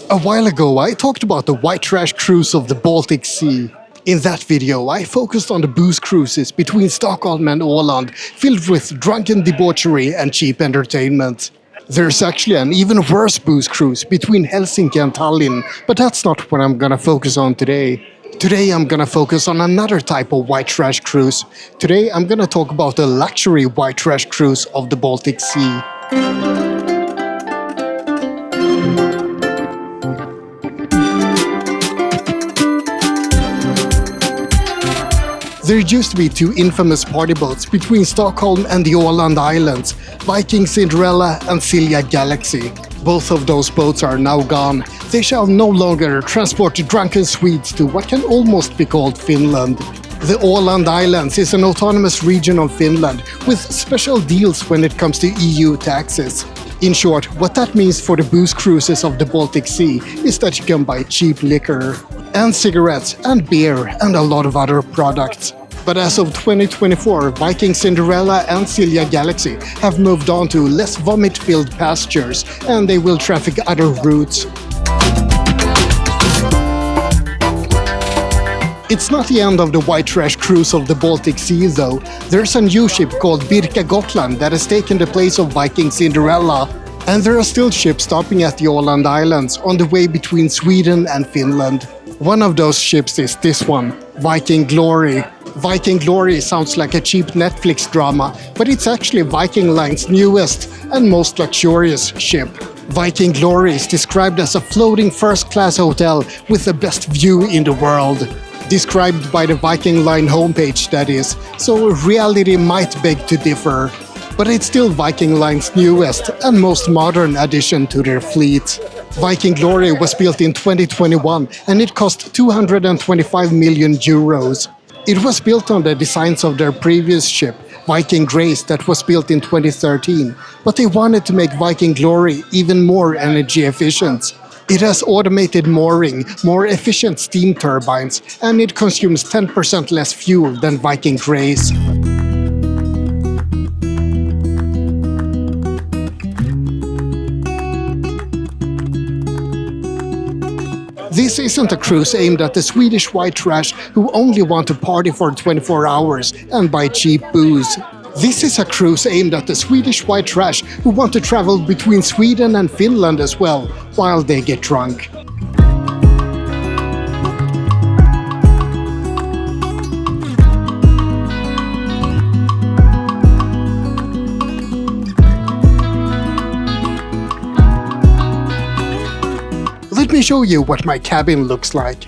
A while ago I talked about the white trash cruise of the Baltic Sea. In that video I focused on the booze cruises between Stockholm and Åland, filled with drunken debauchery and cheap entertainment. There's actually an even worse booze cruise between Helsinki and Tallinn, but that's not what I'm gonna focus on today. Today I'm gonna focus on another type of white trash cruise. Today I'm gonna talk about the luxury white trash cruise of the Baltic Sea. There used to be two infamous party boats between Stockholm and the Åland Islands, Viking Cinderella and Silja Galaxy. Both of those boats are now gone. They shall no longer transport drunken Swedes to what can almost be called Finland. The Åland Islands is an autonomous region of Finland with special deals when it comes to EU taxes. In short, what that means for the booze cruises of the Baltic Sea is that you can buy cheap liquor, and cigarettes, and beer, and a lot of other products. But as of 2024, Viking Cinderella and Silja Galaxy have moved on to less vomit-filled pastures, and they will traffic other routes. It's not the end of the white trash cruise of the Baltic Sea though. There's a new ship called Birka Gotland that has taken the place of Viking Cinderella. And there are still ships stopping at the Åland Islands on the way between Sweden and Finland. One of those ships is this one, Viking Glory. Viking Glory sounds like a cheap Netflix drama, but it's actually Viking Line's newest and most luxurious ship. Viking Glory is described as a floating first-class hotel with the best view in the world. Described by the Viking Line homepage, that is, so reality might beg to differ. But it's still Viking Line's newest and most modern addition to their fleet. Viking Glory was built in 2021 and it cost 225 million euros. It was built on the designs of their previous ship, Viking Grace, that was built in 2013, but they wanted to make Viking Glory even more energy efficient. It has automated mooring, more efficient steam turbines, and it consumes 10% less fuel than Viking Grace. This isn't a cruise aimed at the Swedish white trash who only want to party for 24 hours and buy cheap booze. This is a cruise aimed at the Swedish white trash who want to travel between Sweden and Finland as well, while they get drunk. Let me show you what my cabin looks like.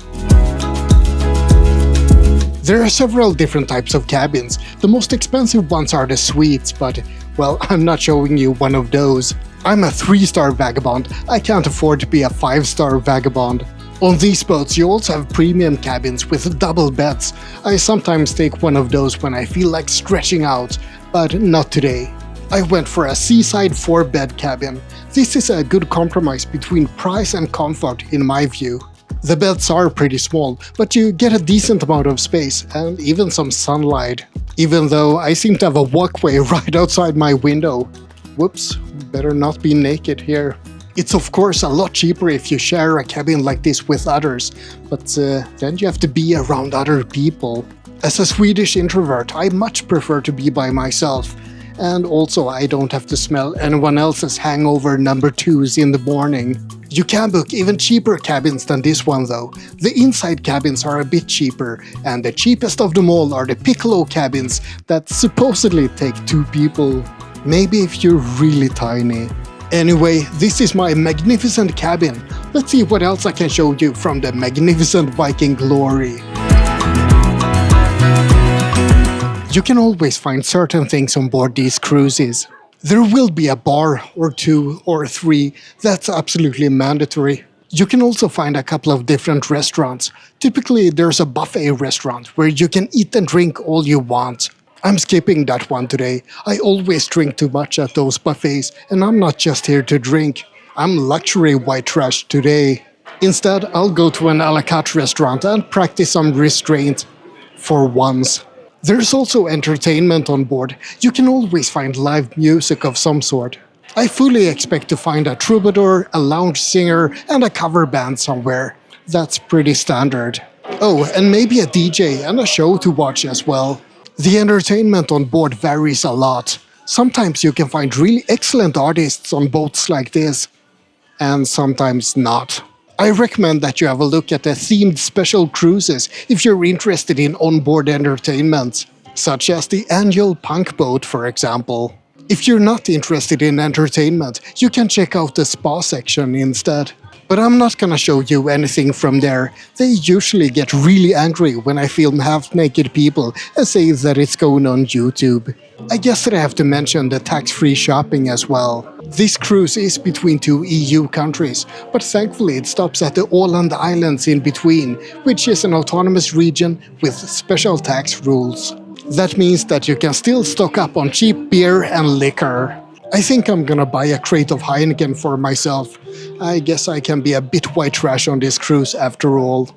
There are several different types of cabins. The most expensive ones are the suites, but, well, I'm not showing you one of those. I'm a 3-star Vagabond. I can't afford to be a 5-star Vagabond. On these boats you also have premium cabins with double beds. I sometimes take one of those when I feel like stretching out, but not today. I went for a seaside 4-bed cabin. This is a good compromise between price and comfort in my view. The beds are pretty small, but you get a decent amount of space and even some sunlight. Even though I seem to have a walkway right outside my window. Whoops, better not be naked here. It's of course a lot cheaper if you share a cabin like this with others, but then you have to be around other people. As a Swedish introvert, I much prefer to be by myself. And also I don't have to smell anyone else's hangover number 2s in the morning. You can book even cheaper cabins than this one though. The inside cabins are a bit cheaper, and the cheapest of them all are the Piccolo cabins that supposedly take 2 people. Maybe if you're really tiny. Anyway, this is my magnificent cabin. Let's see what else I can show you from the magnificent Viking Glory. You can always find certain things on board these cruises. There will be a bar or 2 or 3, that's absolutely mandatory. You can also find a couple of different restaurants. Typically there's a buffet restaurant where you can eat and drink all you want. I'm skipping that one today. I always drink too much at those buffets, and I'm not just here to drink. I'm luxury white trash today. Instead, I'll go to an a la carte restaurant and practice some restraint. For once. There's also entertainment on board. You can always find live music of some sort. I fully expect to find a troubadour, a lounge singer, and a cover band somewhere. That's pretty standard. Oh, and maybe a DJ and a show to watch as well. The entertainment on board varies a lot. Sometimes you can find really excellent artists on boats like this, and sometimes not. I recommend that you have a look at the themed special cruises if you're interested in onboard entertainment, such as the annual punk boat, for example. If you're not interested in entertainment, you can check out the spa section instead. But I'm not gonna show you anything from there. They usually get really angry when I film half-naked people and say that it's going on YouTube. I guess that I have to mention the tax-free shopping as well. This cruise is between two EU countries, but thankfully it stops at the Åland Islands in between, which is an autonomous region with special tax rules. That means that you can still stock up on cheap beer and liquor. I think I'm gonna buy a crate of Heineken for myself. I guess I can be a bit white trash on this cruise after all.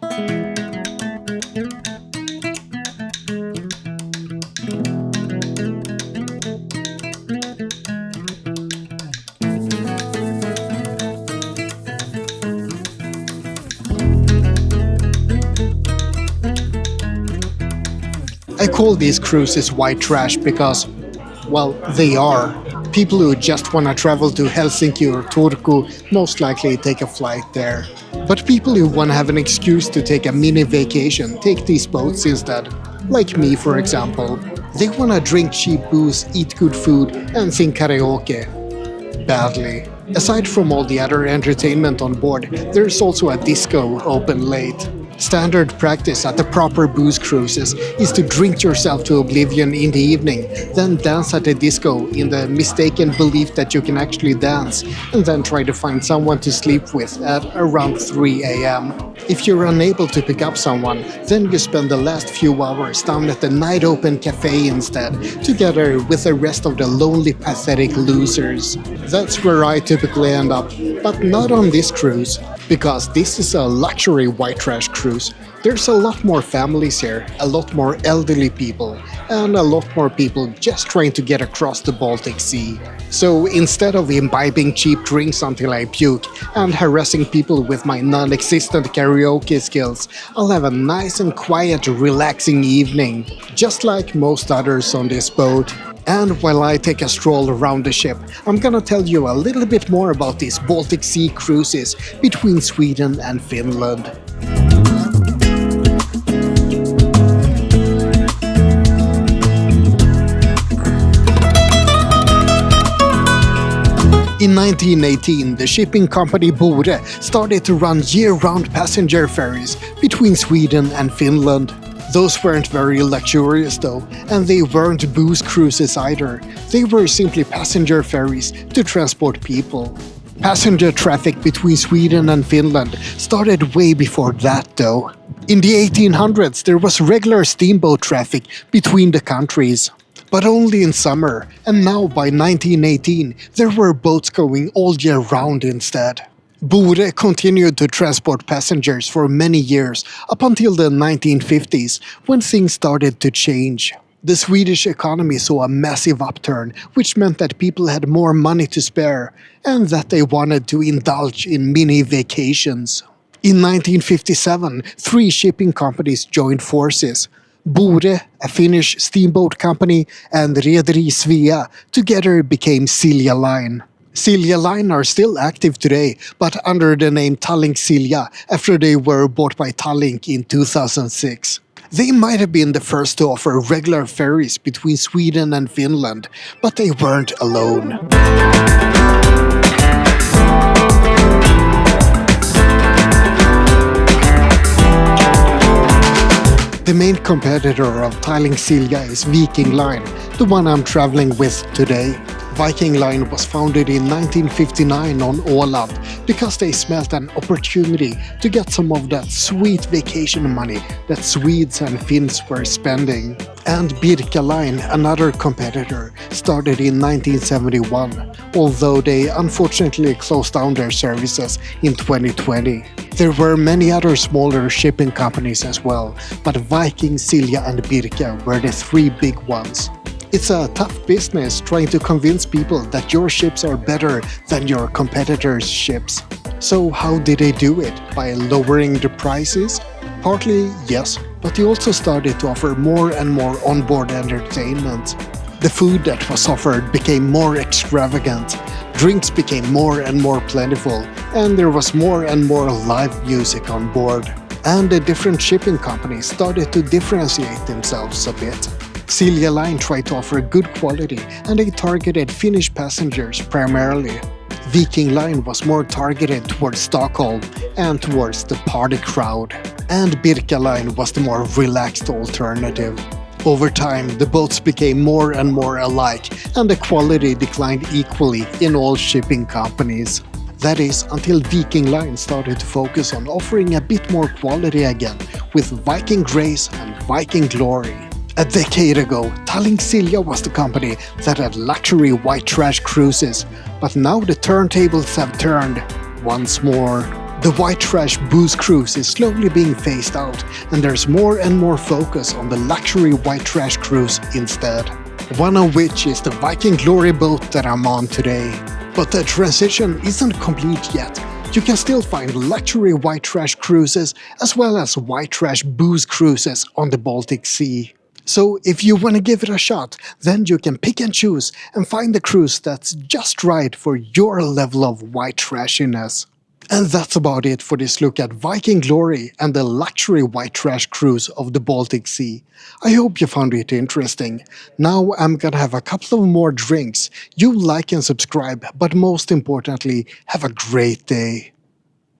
I call these cruises white trash because, well, they are. People who just want to travel to Helsinki or Turku most likely take a flight there. But people who want to have an excuse to take a mini vacation take these boats instead. Like me, for example. They want to drink cheap booze, eat good food, and sing karaoke. Badly. Aside from all the other entertainment on board, there's also a disco open late. Standard practice at the proper booze cruises is to drink yourself to oblivion in the evening, then dance at a disco in the mistaken belief that you can actually dance, and then try to find someone to sleep with at around 3 a.m. If you're unable to pick up someone, then you spend the last few hours down at the night open cafe instead, together with the rest of the lonely pathetic losers. That's where I typically end up, but not on this cruise. Because this is a luxury white trash cruise, there's a lot more families here, a lot more elderly people, and a lot more people just trying to get across the Baltic Sea. So instead of imbibing cheap drinks until I puke and harassing people with my non-existent karaoke skills, I'll have a nice and quiet, relaxing evening, just like most others on this boat. And while I take a stroll around the ship, I'm gonna tell you a little bit more about these Baltic Sea cruises between Sweden and Finland. In 1918, the shipping company Bore started to run year-round passenger ferries between Sweden and Finland. Those weren't very luxurious though, and they weren't booze cruises either. They were simply passenger ferries to transport people. Passenger traffic between Sweden and Finland started way before that though. In the 1800s there was regular steamboat traffic between the countries. But only in summer, and now by 1918 there were boats going all year round instead. Bore continued to transport passengers for many years, up until the 1950s, when things started to change. The Swedish economy saw a massive upturn, which meant that people had more money to spare, and that they wanted to indulge in mini vacations. In 1957, 3 shipping companies joined forces. Bore, a Finnish steamboat company, and Rederi Svea together became Silja Line. Silja Line are still active today, but under the name Tallink Silja after they were bought by Tallink in 2006. They might have been the first to offer regular ferries between Sweden and Finland, but they weren't alone. The main competitor of Tallink Silja is Viking Line, the one I'm traveling with today. Viking Line was founded in 1959 on Åland because they smelt an opportunity to get some of that sweet vacation money that Swedes and Finns were spending. And Birka Line, another competitor, started in 1971, although they unfortunately closed down their services in 2020. There were many other smaller shipping companies as well, but Viking, Silja and Birka were the 3 big ones. It's a tough business trying to convince people that your ships are better than your competitors' ships. So how did they do it? By lowering the prices? Partly, yes, but they also started to offer more and more onboard entertainment. The food that was offered became more extravagant, drinks became more and more plentiful, and there was more and more live music on board. And the different shipping companies started to differentiate themselves a bit. Silja Line tried to offer good quality and they targeted Finnish passengers primarily. Viking Line was more targeted towards Stockholm and towards the party crowd. And Baltic Line was the more relaxed alternative. Over time, the boats became more and more alike and the quality declined equally in all shipping companies. That is, until Viking Line started to focus on offering a bit more quality again with Viking Grace and Viking Glory. A decade ago, Tallink Silja was the company that had luxury white trash cruises, but now the turntables have turned once more. The white trash booze cruise is slowly being phased out, and there's more and more focus on the luxury white trash cruise instead. One of which is the Viking Glory boat that I'm on today. But the transition isn't complete yet. You can still find luxury white trash cruises as well as white trash booze cruises on the Baltic Sea. So if you want to give it a shot, then you can pick and choose and find the cruise that's just right for your level of white trashiness. And that's about it for this look at Viking Glory and the luxury white trash cruise of the Baltic Sea. I hope you found it interesting. Now I'm gonna have a couple of more drinks. You like and subscribe, but most importantly, have a great day.